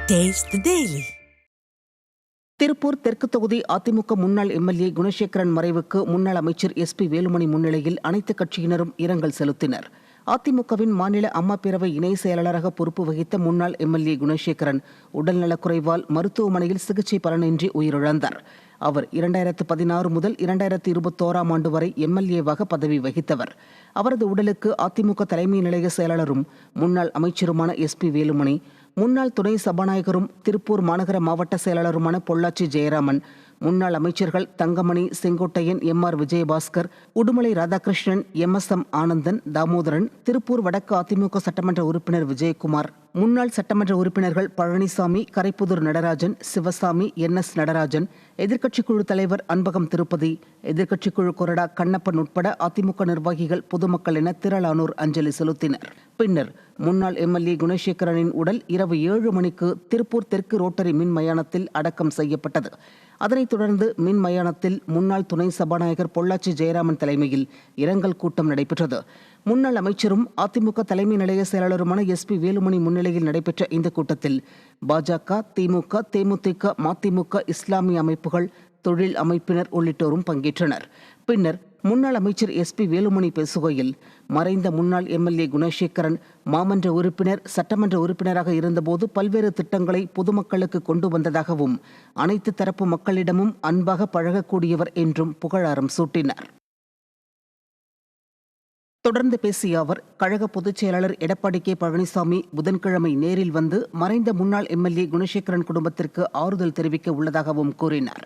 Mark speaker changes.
Speaker 1: Taste the Daily. Tiruppur தெற்கு தொகுதி அதிமுக முன்னாள் எம்எல்ஏ குணசேகரன் மறைவுக்கு முன்னாள் அமைச்சர் SP வேலுமணி முன்னிலையில் அனைத்து கட்சியினரும் இரங்கல் செலுத்தினர். அதிமுகவின் மாநில அம்மா பேரவை இணை செயலாளராக பொறுப்பு வகித்த முன்னாள் எம்எல்ஏ குணசேகரன் உடல்நலக்குறைவால் மருத்துவமனையில் சிகிச்சை பலனின்றி உயிரிழந்தார். அவர் 2016 முதல் 2021 ஆண்டு வரை எம்எல்ஏவாக பதவி வகித்தவர். அவரது உடலுக்கு அதிமுக தலைமை நிலைய செயலாளரும் முன்னாள் அமைச்சருமான SP வேலுமணி, முன்னாள் துணை சபாநாயகரும் திருப்பூர் மாநகர மாவட்ட செயலாளருமான பொள்ளாச்சி ஜெயராமன், முன்னாள் அமைச்சர்கள் தங்கமணி, செங்கோட்டையன், MR விஜயபாஸ்கர், உடுமலை ராதாகிருஷ்ணன், MSM ஆனந்தன், தாமோதரன், திருப்பூர் வடக்கு அதிமுக சட்டமன்ற உறுப்பினர் விஜயகுமார், முன்னாள் சட்டமன்ற உறுப்பினர்கள் பழனிசாமி, கரைப்புதூர் நடராஜன், சிவசாமி, NS நடராஜன், எதிர்க்கட்சிக் குழு தலைவர் அன்பகம் திருப்பதி, எதிர்க்கட்சிக் குழு கொறடா கண்ணப்பன் உட்பட அதிமுக நிர்வாகிகள், பொதுமக்கள் என திரளானோர் அஞ்சலி செலுத்தினர். பின்னர் முன்னாள் எம்எல்ஏ குணசேகரனின் உடல் இரவு 7 மணிக்கு திருப்பூர் தெற்கு ரோட்டரி மின் மயானத்தில் அடக்கம் செய்யப்பட்டது. அதனைத் தொடர்ந்து மின் மயானத்தில் முன்னாள் துணை சபாநாயகர் பொள்ளாச்சி ஜெயராமன் தலைமையில் இரங்கல் கூட்டம் நடைபெற்றது. முன்னாள் அமைச்சரும் அதிமுக தலைமை நிலைய செயலாளருமான SP வேலுமணி முன்னிலையில் நடைபெற்ற இந்த கூட்டத்தில் பாஜக, திமுக, தேமுதிக, மதிமுக, இஸ்லாமிய அமைப்புகள், தொழில் அமைப்பினர் உள்ளிட்டோரும் பங்கேற்றனர். பின்னர் முன்னாள் அமைச்சர் SP வேலுமணி பேசுகையில், மறைந்த முன்னாள் எம்எல்ஏ குணசேகரன் மாமன்ற உறுப்பினர், சட்டமன்ற உறுப்பினராக இருந்தபோது பல்வேறு திட்டங்களை பொதுமக்களுக்கு கொண்டு வந்ததாகவும் அனைத்து தரப்பு மக்களிடமும் அன்பாக பழகக்கூடியவர் என்றும் புகழாரம் சூட்டினார். தொடர்ந்து பேசிய அவர், கழக பொதுச் செயலாளர் எடப்பாடி K பழனிசாமி புதன்கிழமை நேரில் வந்து மறைந்த முன்னாள் எம்எல்ஏ குணசேகரன் குடும்பத்திற்கு ஆறுதல் தெரிவிக்க உள்ளதாகவும் கூறினார்.